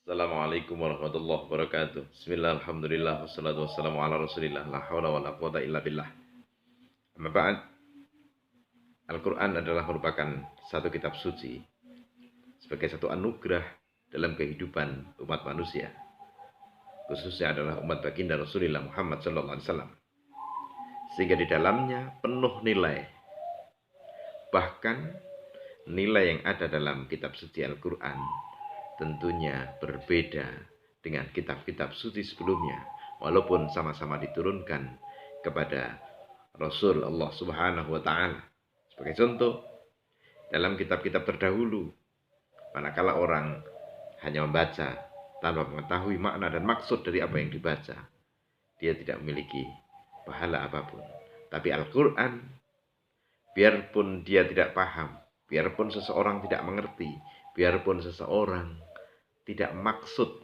Assalamualaikum warahmatullahi wabarakatuh. Bismillah, alhamdulillah, wassalatu wassalamu ala rasulillah, la hawla wa la quwata illa billah. Amma ba'd, Al-Quran adalah merupakan satu kitab suci sebagai satu anugerah dalam kehidupan umat manusia, khususnya adalah umat baginda Rasulullah Muhammad SAW, sehingga di dalamnya penuh nilai. Bahkan nilai yang ada dalam kitab suci Al-Quran tentunya berbeda dengan kitab-kitab suci sebelumnya, walaupun sama-sama diturunkan kepada Rasul Allah Subhanahu wa Ta'ala. Sebagai contoh, dalam kitab-kitab terdahulu, manakala orang hanya membaca tanpa mengetahui makna dan maksud dari apa yang dibaca, dia tidak memiliki pahala apapun. Tapi Al-Quran, biarpun dia tidak paham, biarpun seseorang tidak mengerti, biarpun seseorang tidak maksud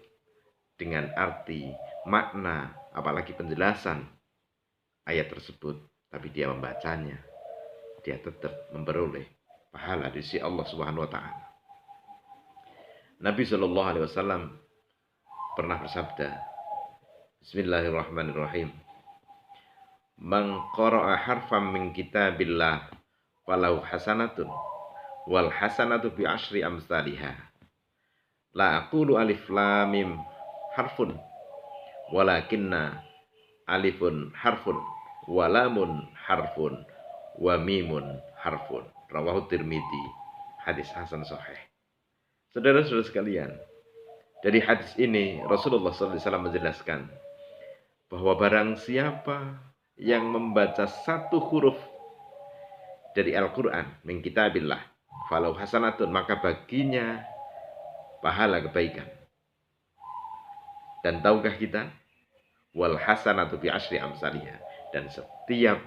dengan arti, makna, apalagi penjelasan ayat tersebut, tapi dia membacanya, dia tetap memperoleh pahala di sisi Allah Subhanahu wa Ta'ala. Nabi Shallallahu Alaihi Wasallam pernah bersabda, Bismillahirrahmanirrahim, Man qara'a harfam min kitabillah falau hasanatun wal hasanatu bi asyri amsalihha. La aqulu alif lam mim harfun walakinna alifun harfun wa lamun harfun wa mimun harfun. Rawahu Tirmidzi, hadis hasan sahih. Saudara-saudara sekalian, dari hadis ini Rasulullah SAW menjelaskan bahwa barang siapa yang membaca satu huruf dari Al-Quran min kitabillah falau hasanatun, maka baginya pahala kebaikan. Dan tahukah kita, wal hasanatu bi asyri amsalihha, dan setiap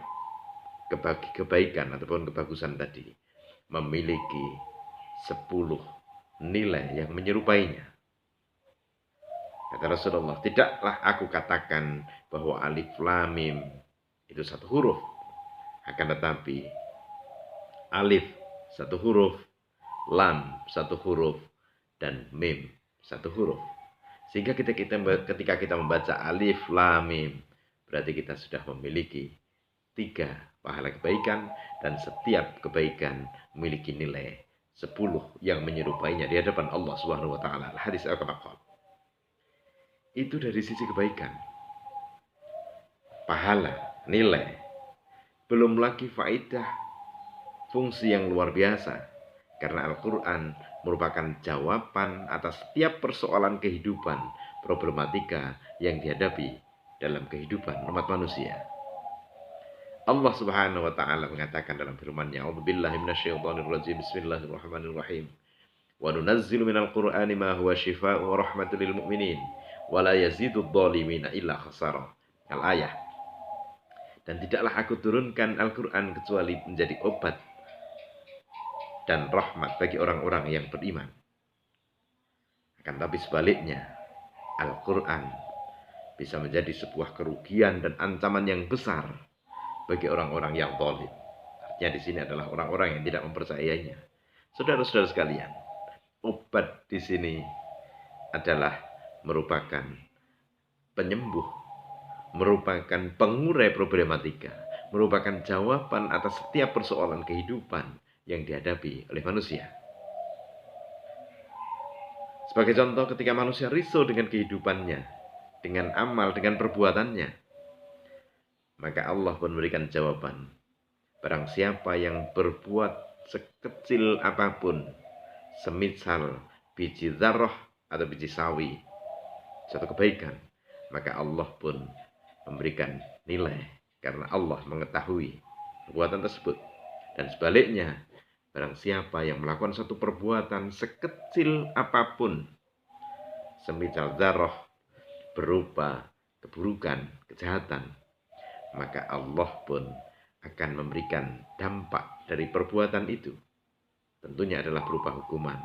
kebaikan ataupun kebagusan tadi memiliki 10 nilai yang menyerupainya. Kata Rasulullah, tidaklah aku katakan bahwa alif lam mim itu satu huruf, akan tetapi alif satu huruf, lam satu huruf, dan mim satu huruf. Sehingga ketika kita membaca alif lam mim, berarti kita sudah memiliki 3 pahala kebaikan, dan setiap kebaikan memiliki nilai 10 yang menyerupainya di hadapan Allah Subhanahu wa Ta'ala. Hadis al-Qadqal. Itu dari sisi kebaikan, pahala, nilai. Belum lagi faedah, fungsi yang luar biasa, karena Al-Quran merupakan jawaban atas setiap persoalan kehidupan, problematika yang dihadapi dalam kehidupan umat manusia. Allah Subhanahu wa Ta'ala mengatakan dalam firman-Nya, A'udzubillahi minasyaitonirrajim, Bismillahirrahmanirrahim. Wa nunazzilu minal Qur'ani ma huwa syifaa'un wa rahmatul lil mu'minin wa la yazidudz dhalimina illa khasara. Al-ayah. Dan tidaklah aku turunkan Al-Quran kecuali menjadi obat dan rahmat bagi orang-orang yang beriman. Akan tapi sebaliknya, Al-Quran bisa menjadi sebuah kerugian dan ancaman yang besar bagi orang-orang yang zalim. Artinya di sini adalah orang-orang yang tidak mempercayainya. Saudara-saudara sekalian, obat di sini adalah merupakan penyembuh, merupakan pengurai problematika, merupakan jawaban atas setiap persoalan kehidupan yang dihadapi oleh manusia. Sebagai contoh, ketika manusia risau dengan kehidupannya, dengan amal, dengan perbuatannya, maka Allah pun memberikan jawaban. Barang siapa yang berbuat sekecil apapun, semisal biji zarrah atau biji sawi, satu kebaikan, maka Allah pun memberikan nilai, karena Allah mengetahui perbuatan tersebut. Dan sebaliknya, barang siapa yang melakukan satu perbuatan sekecil apapun, semisal zarrah, berupa keburukan, kejahatan, maka Allah pun akan memberikan dampak dari perbuatan itu. Tentunya adalah berupa hukuman,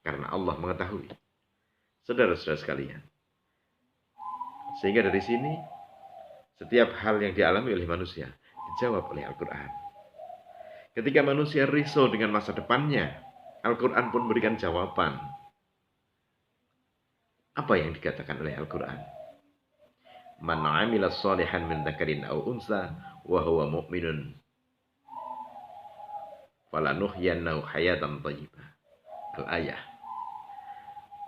karena Allah mengetahui. Saudara-saudara sekalian, sehingga dari sini setiap hal yang dialami oleh manusia dijawab oleh Al-Quran. Ketika manusia risau dengan masa depannya, Al-Quran pun memberikan jawaban. Apa yang dikatakan oleh Al-Quran? Man 'amila shalihan min dzakarin aw unsa wa huwa mu'minun falanuhyiyannahu hayatan thayyibah. Al-ayah.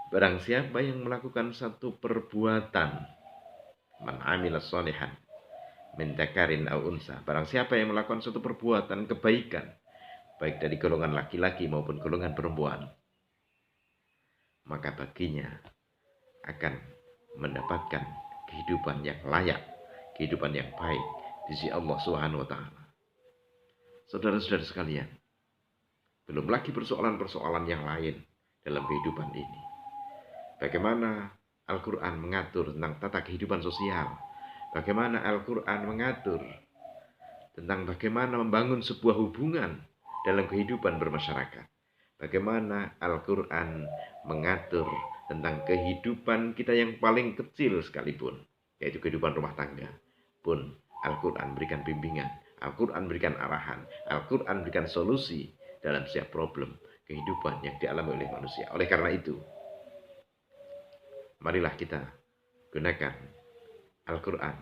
Barang siapa yang melakukan satu perbuatan, man 'amila shalihan min dzakarin aw unsa, barang siapa yang melakukan satu perbuatan kebaikan, baik dari golongan laki-laki maupun golongan perempuan, maka baginya akan mendapatkan kehidupan yang layak, kehidupan yang baik di sisi Allah Subhanahu wa taala. Saudara-saudara sekalian, belum lagi persoalan-persoalan yang lain dalam kehidupan ini. Bagaimana Al-Quran mengatur tentang tata kehidupan sosial, bagaimana Al-Quran mengatur tentang bagaimana membangun sebuah hubungan dalam kehidupan bermasyarakat, bagaimana Al-Quran mengatur tentang kehidupan kita yang paling kecil sekalipun, yaitu kehidupan rumah tangga pun. Al-Quran berikan bimbingan, Al-Quran berikan arahan, Al-Quran berikan solusi dalam setiap problem kehidupan yang dialami oleh manusia. Oleh karena itu, marilah kita gunakan Al-Quran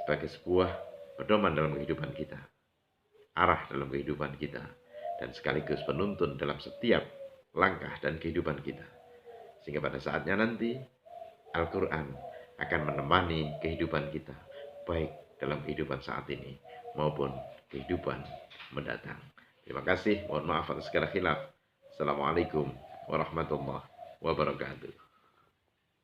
sebagai sebuah pedoman dalam kehidupan kita, arah dalam kehidupan kita, dan sekaligus penuntun dalam setiap langkah dan kehidupan kita. Sehingga pada saatnya nanti Al-Quran akan menemani kehidupan kita, baik dalam kehidupan saat ini maupun kehidupan mendatang. Terima kasih, mohon maaf atas segala khilaf. Assalamualaikum warahmatullahi wabarakatuh.